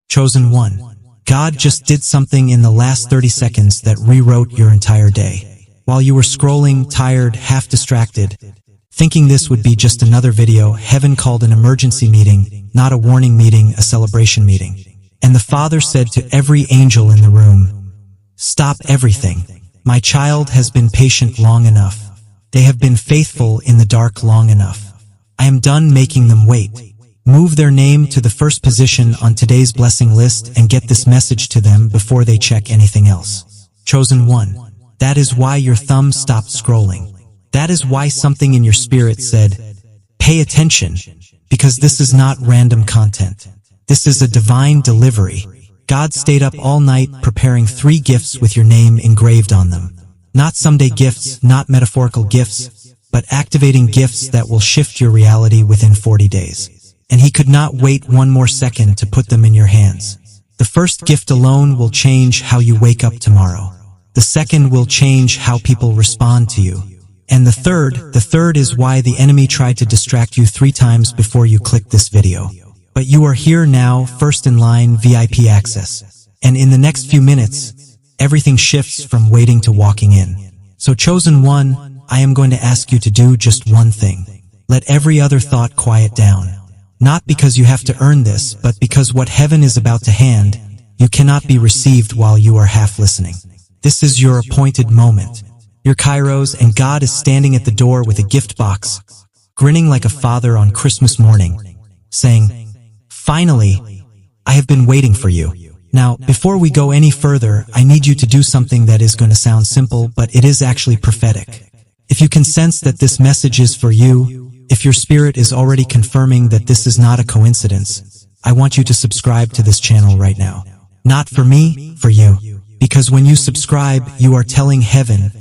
Chosen one. God just did something in the last 30 seconds that rewrote your entire day. While you were scrolling, tired, half distracted, thinking this would be just another video, heaven called an emergency meeting, not a warning meeting, a celebration meeting. And the Father said to every angel in the room, "Stop everything. My child has been patient long enough. They have been faithful in the dark long enough. I am done making them wait. Move their name to the first position on today's blessing list and get this message to them before they check anything else." Chosen one. That is why your thumb stopped scrolling. That is why something in your spirit said, "Pay attention," because this is not random content. This is a divine delivery. God stayed up all night preparing 3 gifts with your name engraved on them. Not someday gifts, not metaphorical gifts, but activating gifts that will shift your reality within 40 days. And He could not wait one more second to put them in your hands. The first gift alone will change how you wake up tomorrow. The second will change how people respond to you. And the third is why the enemy tried to distract you 3 times before you clicked this video. But you are here now, first in line, VIP access. And in the next few minutes, everything shifts from waiting to walking in. So chosen one, I am going to ask you to do just one thing. Let every other thought quiet down. Not because you have to earn this, but because what heaven is about to hand, you cannot be received while you are half listening. This is your appointed moment. Your Kairos, and God is standing at the door with a gift box, grinning like a father on Christmas morning, saying, "Finally, I have been waiting for you." Now, before we go any further, I need you to do something that is going to sound simple, but it is actually prophetic. If you can sense that this message is for you, if your spirit is already confirming that this is not a coincidence, I want you to subscribe to this channel right now. Not for me, for you. Because when you subscribe, you are telling heaven,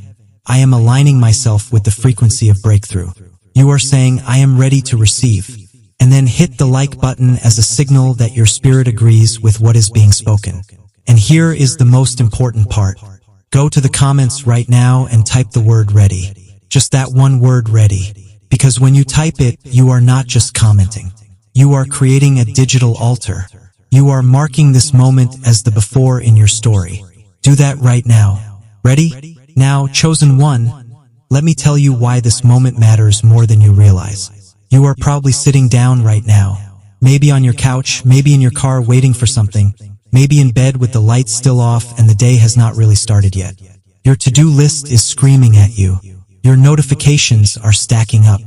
I am aligning myself with the frequency of breakthrough. You are saying, I am ready to receive. And then hit the like button as a signal that your spirit agrees with what is being spoken. And here is the most important part. Go to the comments right now and type the word ready. Just that one word, ready. Because when you type it, you are not just commenting. You are creating a digital altar. You are marking this moment as the before in your story. Do that right now. Ready? Now, chosen one, let me tell you why this moment matters more than you realize. You are probably sitting down right now. Maybe on your couch, maybe in your car waiting for something, maybe in bed with the lights still off and the day has not really started yet. Your to-do list is screaming at you. Your notifications are stacking up.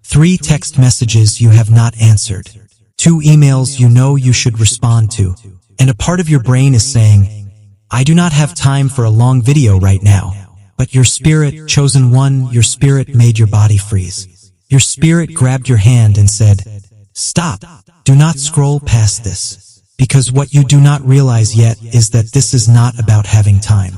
3 text messages you have not answered. 2 emails you know you should respond to. And a part of your brain is saying, I do not have time for a long video right now. But your spirit, chosen one, your spirit made your body freeze. Your spirit grabbed your hand and said, stop, do not scroll past this. Because what you do not realize yet is that this is not about having time.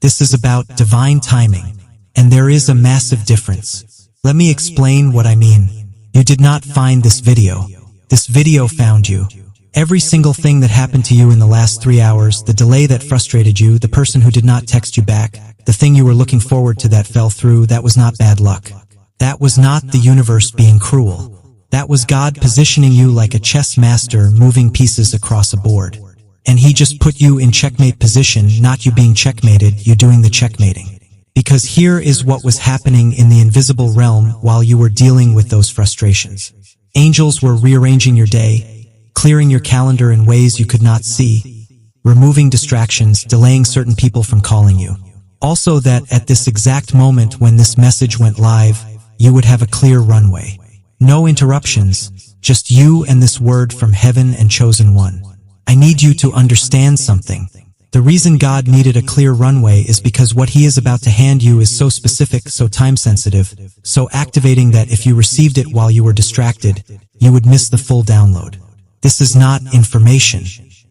This is about divine timing. And there is a massive difference. Let me explain what I mean. You did not find this video. This video found you. Every single thing that happened to you in the last 3 hours, the delay that frustrated you, the person who did not text you back, the thing you were looking forward to that fell through, that was not bad luck. That was not the universe being cruel. That was God positioning you like a chess master moving pieces across a board. And He just put you in checkmate position, not you being checkmated, you doing the checkmating. Because here is what was happening in the invisible realm while you were dealing with those frustrations. Angels were rearranging your day, clearing your calendar in ways you could not see, removing distractions, delaying certain people from calling you. Also that at this exact moment when this message went live, you would have a clear runway. No interruptions, just you and this word from heaven and chosen one. I need you to understand something. The reason God needed a clear runway is because what He is about to hand you is so specific, so time-sensitive, so activating that if you received it while you were distracted, you would miss the full download. This is not information.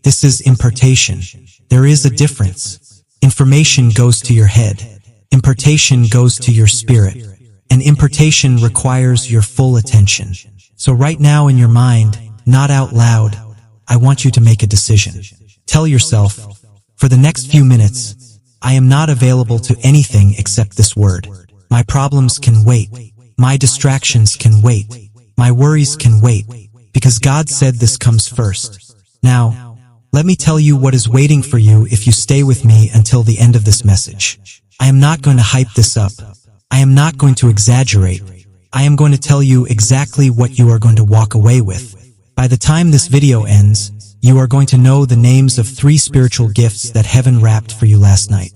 This is impartation. There is a difference. Information goes to your head. Impartation goes to your spirit. And impartation requires your full attention. So right now in your mind, not out loud, I want you to make a decision. Tell yourself, for the next few minutes, I am not available to anything except this word. My problems can wait. My distractions can wait. My worries can wait. Because God said this comes first. Now, Let me tell you what is waiting for you if you stay with me until the end of this message. I am not going to hype this up. I am not going to exaggerate. I am going to tell you exactly what you are going to walk away with. By the time this video ends, you are going to know the names of 3 spiritual gifts that heaven wrapped for you last night.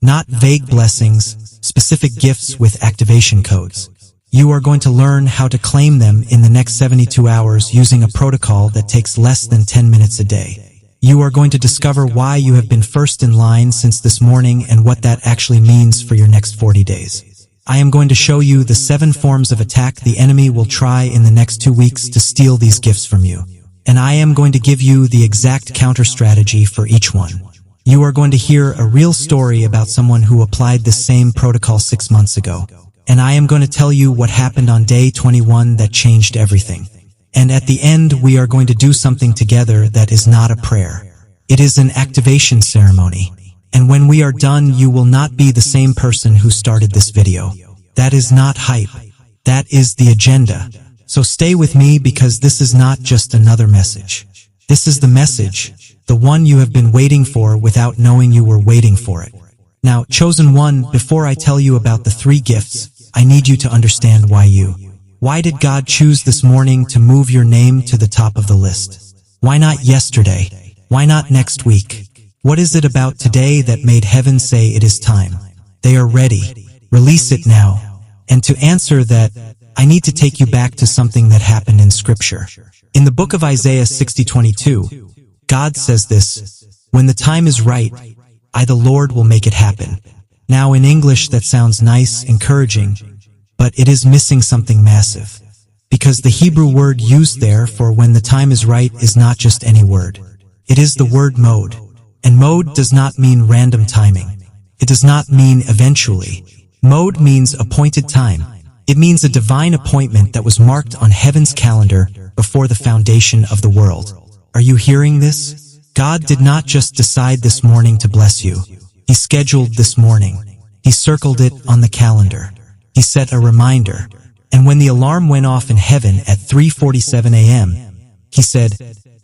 Not vague blessings, specific gifts with activation codes. You are going to learn how to claim them in the next 72 hours using a protocol that takes less than 10 minutes a day. You are going to discover why you have been first in line since this morning and what that actually means for your next 40 days. I am going to show you the 7 forms of attack the enemy will try in the next 2 weeks to steal these gifts from you. And I am going to give you the exact counter strategy for each one. You are going to hear a real story about someone who applied this same protocol 6 months ago. And I am going to tell you what happened on day 21 that changed everything. And at the end, we are going to do something together that is not a prayer. It is an activation ceremony. And when we are done, you will not be the same person who started this video. That is not hype. That is the agenda. So stay with me because this is not just another message. This is the message, the one you have been waiting for without knowing you were waiting for it. Now, chosen one, before I tell you about the 3 gifts, I need you to understand why did God choose this morning to move your name to the top of the list? Why not yesterday? Why not next week? What is it about today that made heaven say it is time? They are ready. Release it now. And to answer that, I need to take you back to something that happened in Scripture. In the book of Isaiah 60:22, God says this, "When the time is right, I the Lord will make it happen." Now in English that sounds nice, encouraging, but it is missing something massive. Because the Hebrew word used there for when the time is right is not just any word. It is the word mode. And mode does not mean random timing. It does not mean eventually. Mode means appointed time. It means a divine appointment that was marked on heaven's calendar before the foundation of the world. Are you hearing this? God did not just decide this morning to bless you. He scheduled this morning. He circled it on the calendar. He set a reminder. And when the alarm went off in heaven at 3:47 a.m., he said,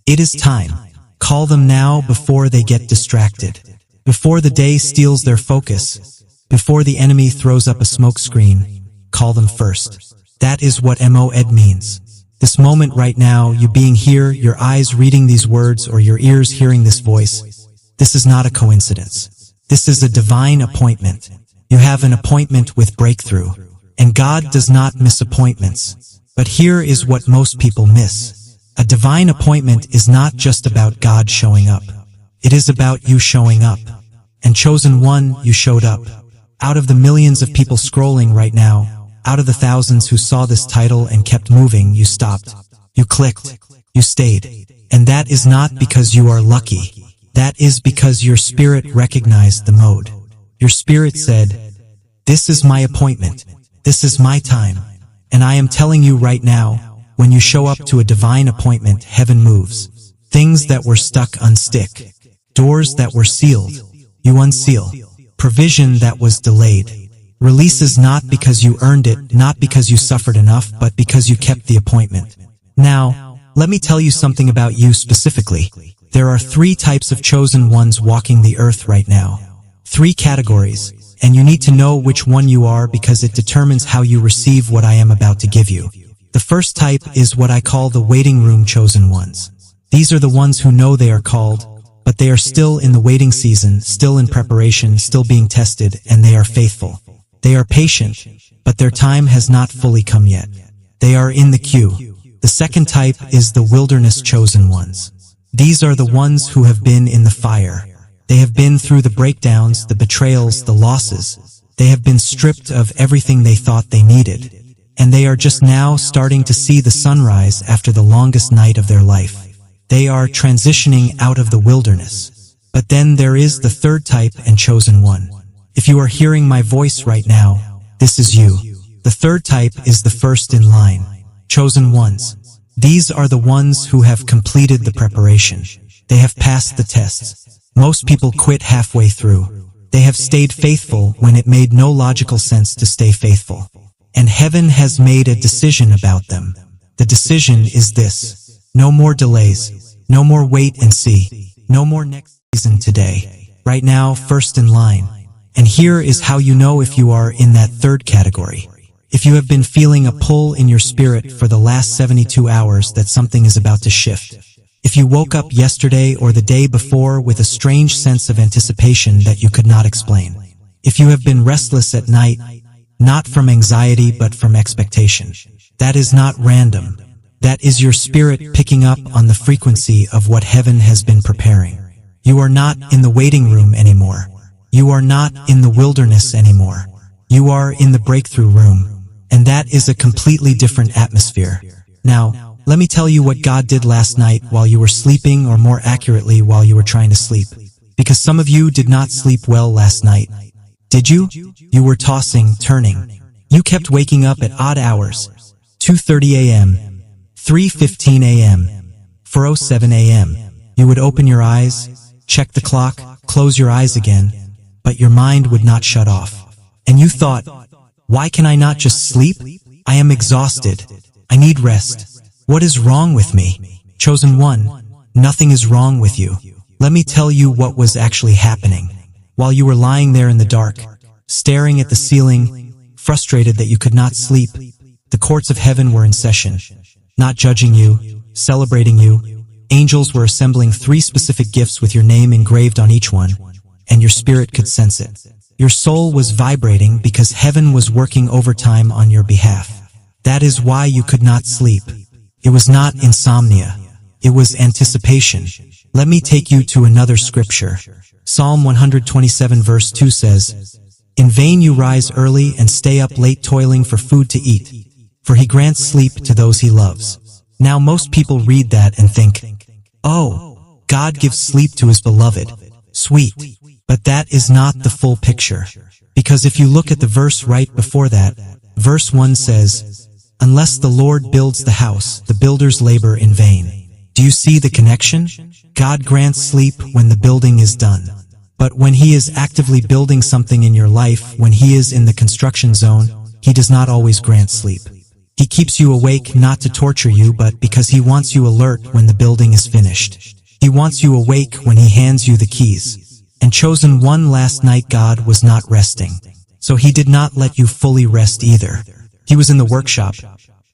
"It is time. Call them now before they get distracted. Before the day steals their focus. Before the enemy throws up a smoke screen. Call them first." That is what MOED means. This moment right now, you being here, your eyes reading these words or your ears hearing this voice, this is not a coincidence. This is a divine appointment. You have an appointment with breakthrough. And God does not miss appointments. But here is what most people miss. A divine appointment is not just about God showing up. It is about you showing up. And chosen one, you showed up. Out of the millions of people scrolling right now, out of the thousands who saw this title and kept moving, you stopped. You clicked. You stayed. And that is not because you are lucky. That is because your spirit recognized the mode. Your spirit said, "This is my appointment. This is my time." And I am telling you right now, when you show up to a divine appointment, heaven moves. Things that were stuck unstick. Doors that were sealed, you unseal. Provision that was delayed. Releases not because you earned it, not because you suffered enough, but because you kept the appointment. Now, let me tell you something about you specifically. There are 3 types of chosen ones walking the earth right now. 3 categories. And you need to know which one you are because it determines how you receive what I am about to give you. The first type is what I call the waiting room chosen ones. These are the ones who know they are called, but they are still in the waiting season, still in preparation, still being tested, and they are faithful. They are patient, but their time has not fully come yet. They are in the queue. The second type is the wilderness chosen ones. These are the ones who have been in the fire. They have been through the breakdowns, the betrayals, the losses. They have been stripped of everything they thought they needed. And they are just now starting to see the sunrise after the longest night of their life. They are transitioning out of the wilderness. But then there is the third type and chosen one. If you are hearing my voice right now, this is you. The third type is the first in line. Chosen ones. These are the ones who have completed the preparation. They have passed the tests. Most people quit halfway through. They have stayed faithful when it made no logical sense to stay faithful. And heaven has made a decision about them. The decision is this. No more delays. No more wait and see. No more next season today. Right now, first in line. And here is how you know if you are in that third category. If you have been feeling a pull in your spirit for the last 72 hours that something is about to shift. If you woke up yesterday or the day before with a strange sense of anticipation that you could not explain. If you have been restless at night, not from anxiety but from expectation. That is not random. That is your spirit picking up on the frequency of what heaven has been preparing. You are not in the waiting room anymore. You are not in the wilderness anymore. You are in the breakthrough room. And that is a completely different atmosphere. Now, let me tell you what God did last night while you were sleeping, or more accurately, while you were trying to sleep. Because some of you did not sleep well last night. Did you? You were tossing, turning. You kept waking up at odd hours. 2:30 a.m., 3:15 a.m., 4:07 a.m. You would open your eyes, check the clock, close your eyes again, but your mind would not shut off. And you thought, why can I not just sleep? I am exhausted. I need rest. What is wrong with me? Chosen one, nothing is wrong with you. Let me tell you what was actually happening. While you were lying there in the dark, staring at the ceiling, frustrated that you could not sleep, the courts of heaven were in session, not judging you, celebrating you. Angels were assembling 3 specific gifts with your name engraved on each one, and your spirit could sense it. Your soul was vibrating because heaven was working overtime on your behalf. That is why you could not sleep. It was not insomnia. It was anticipation. Let me take you to another scripture. Psalm 127 verse 2 says, "In vain you rise early and stay up late toiling for food to eat, for he grants sleep to those he loves." Now most people read that and think, oh, God gives sleep to his beloved. Sweet. But that is not the full picture. Because if you look at the verse right before that, verse 1 says, "Unless the Lord builds the house, the builders labor in vain." Do you see the connection? God grants sleep when the building is done. But when he is actively building something in your life, when he is in the construction zone, he does not always grant sleep. He keeps you awake not to torture you, but because he wants you alert when the building is finished. He wants you awake when he hands you the keys. And chosen one, last night God was not resting. So he did not let you fully rest either. He was in the workshop,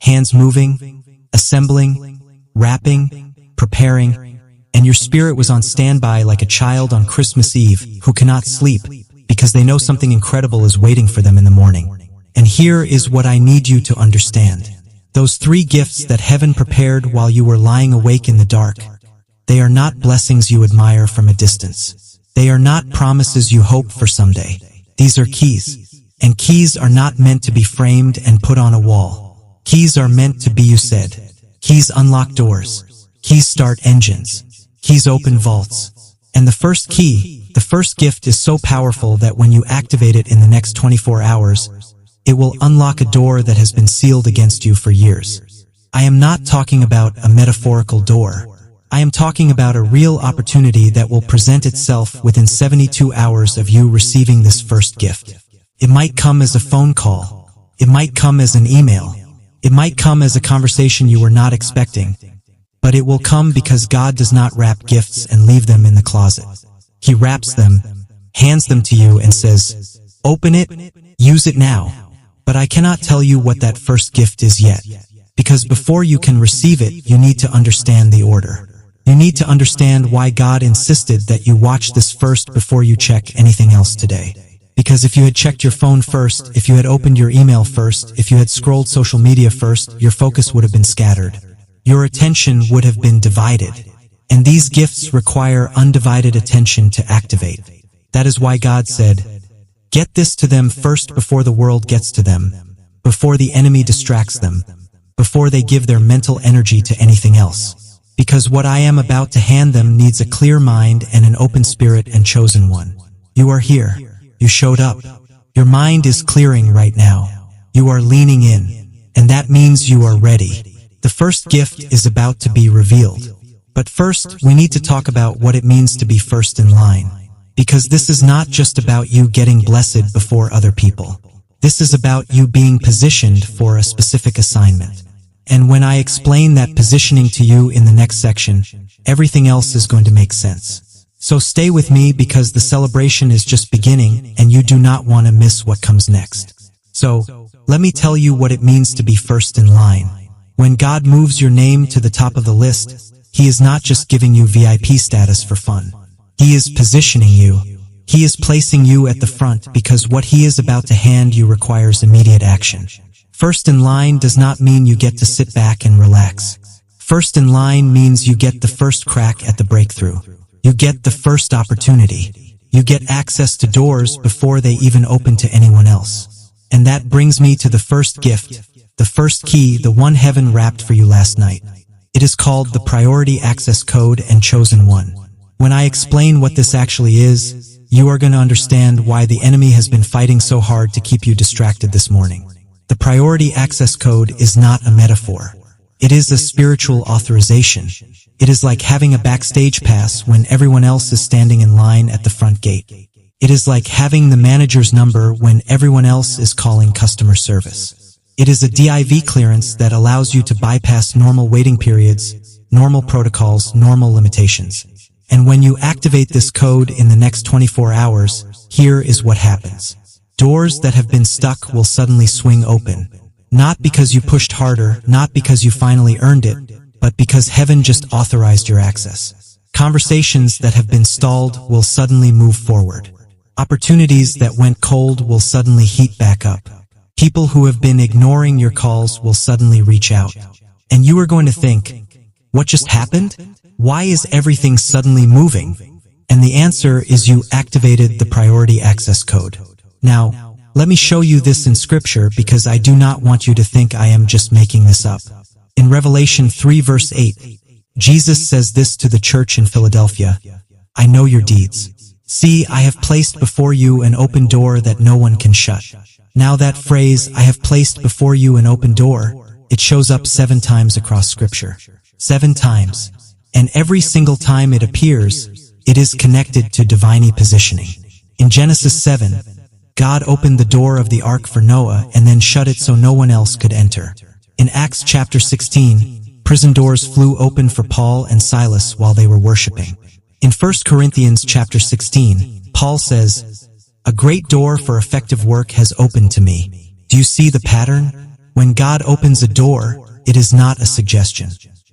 hands moving, assembling, wrapping, preparing, and your spirit was on standby like a child on Christmas Eve who cannot sleep because they know something incredible is waiting for them in the morning. And here is what I need you to understand. Those 3 gifts that heaven prepared while you were lying awake in the dark, they are not blessings you admire from a distance. They are not promises you hope for someday. These are keys. And keys are not meant to be framed and put on a wall. Keys are meant to be, you said. Keys unlock doors. Keys start engines. Keys open vaults. And the first key, the first gift, is so powerful that when you activate it in the next 24 hours, it will unlock a door that has been sealed against you for years. I am not talking about a metaphorical door. I am talking about a real opportunity that will present itself within 72 hours of you receiving this first gift. It might come as a phone call. It might come as an email. It might come as a conversation you were not expecting. But it will come because God does not wrap gifts and leave them in the closet. He wraps them, hands them to you, and says, open it, use it now. But I cannot tell you what that first gift is yet. Because before you can receive it, you need to understand the order. You need to understand why God insisted that you watch this first before you check anything else today. Because if you had checked your phone first, if you had opened your email first, if you had scrolled social media first, your focus would have been scattered. Your attention would have been divided. And these gifts require undivided attention to activate. That is why God said, get this to them first before the world gets to them, before the enemy distracts them, before they give their mental energy to anything else. Because what I am about to hand them needs a clear mind and an open spirit and chosen one. You are here. You showed up. Your mind is clearing right now. You are leaning in. And that means you are ready. The first gift is about to be revealed. But first, we need to talk about what it means to be first in line. Because this is not just about you getting blessed before other people. This is about you being positioned for a specific assignment. And when I explain that positioning to you in the next section, everything else is going to make sense. So stay with me because the celebration is just beginning and you do not want to miss what comes next. So, let me tell you what it means to be first in line. When God moves your name to the top of the list, He is not just giving you VIP status for fun. He is positioning you. He is placing you at the front because what He is about to hand you requires immediate action. First in line does not mean you get to sit back and relax. First in line means you get the first crack at the breakthrough. You get the first opportunity. You get access to doors before they even open to anyone else. And that brings me to the first gift, the first key, the one heaven wrapped for you last night. It is called the Priority Access Code and Chosen One. When I explain what this actually is, you are going to understand why the enemy has been fighting so hard to keep you distracted this morning. The Priority Access Code is not a metaphor. It is a spiritual authorization. It is like having a backstage pass when everyone else is standing in line at the front gate. It is like having the manager's number when everyone else is calling customer service. It is a DIV clearance that allows you to bypass normal waiting periods, normal protocols, normal limitations. And when you activate this code in the next 24 hours, here is what happens. Doors that have been stuck will suddenly swing open. Not because you pushed harder, not because you finally earned it, but because heaven just authorized your access. Conversations that have been stalled will suddenly move forward. Opportunities that went cold will suddenly heat back up. People who have been ignoring your calls will suddenly reach out. And you are going to think, what just happened? Why is everything suddenly moving? And the answer is you activated the Priority Access Code. Now, let me show you this in Scripture because I do not want you to think I am just making this up. In Revelation 3 verse 8, Jesus says this to the church in Philadelphia, I know your deeds. See, I have placed before you an open door that no one can shut. Now that phrase, I have placed before you an open door, it shows up 7 times across Scripture. 7 times. And every single time it appears, it is connected to divine positioning. In Genesis 7, God opened the door of the ark for Noah and then shut it so no one else could enter. In Acts chapter 16, prison doors flew open for Paul and Silas while they were worshiping. In 1 Corinthians chapter 16, Paul says, a great door for effective work has opened to me. Do you see the pattern? When God opens a door, it is not a suggestion.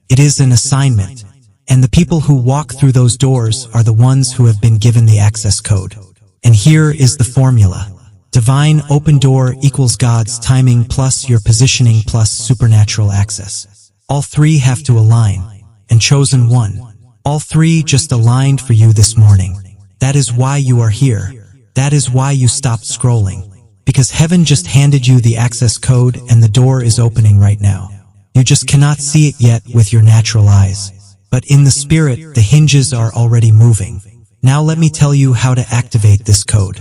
It is an assignment. And the people who walk through those doors are the ones who have been given the access code. And here is the formula. Divine open door equals God's timing plus your positioning plus supernatural access. All 3 have to align. And chosen one. All 3 just aligned for you this morning. That is why you are here. That is why you stopped scrolling. Because heaven just handed you the access code and the door is opening right now. You just cannot see it yet with your natural eyes. But in the spirit, the hinges are already moving. Now let me tell you how to activate this code.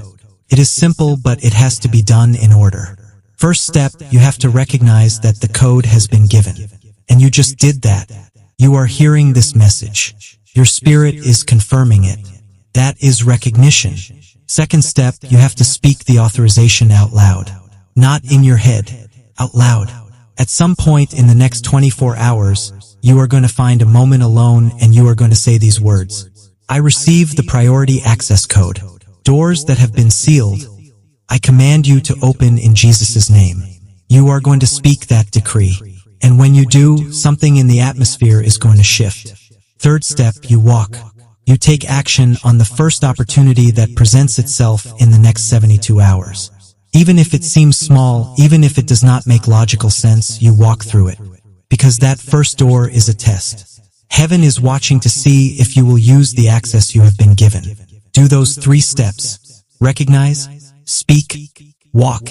It is simple, but it has to be done in order. First step, you have to recognize that the code has been given. And you just did that. You are hearing this message. Your spirit is confirming it. That is recognition. Second step, you have to speak the authorization out loud. Not in your head, out loud. At some point in the next 24 hours, you are going to find a moment alone and you are going to say these words. I receive the Priority Access Code. Doors that have been sealed, I command you to open in Jesus' name. You are going to speak that decree. And when you do, something in the atmosphere is going to shift. Third step, you walk. You take action on the first opportunity that presents itself in the next 72 hours. Even if it seems small, even if it does not make logical sense, you walk through it. Because that first door is a test. Heaven is watching to see if you will use the access you have been given. Do those 3 steps. Recognize, speak, walk.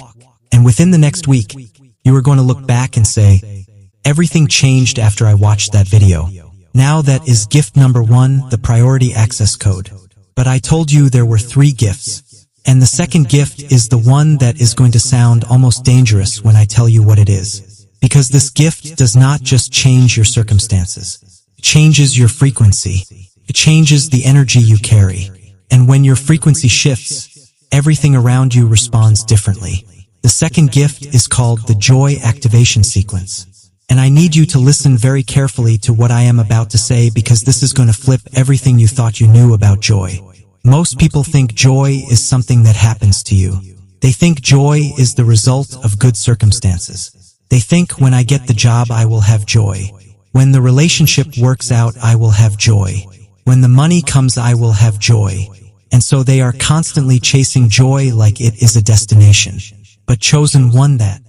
And within the next week, you are going to look back and say, everything changed after I watched that video. Now that is gift number 1, the Priority Access Code. But I told you there were 3 gifts. And the second gift is the one that is going to sound almost dangerous when I tell you what it is. Because this gift does not just change your circumstances. It changes your frequency. It changes the energy you carry. And when your frequency shifts, everything around you responds differently. The second gift is called the Joy Activation Sequence. And I need you to listen very carefully to what I am about to say, because this is going to flip everything you thought you knew about joy. Most people think joy is something that happens to you. They think joy is the result of good circumstances. They think, when I get the job, I will have joy. When the relationship works out, I will have joy. When the money comes, I will have joy. And so they are constantly chasing joy like it is a destination, but chosen one that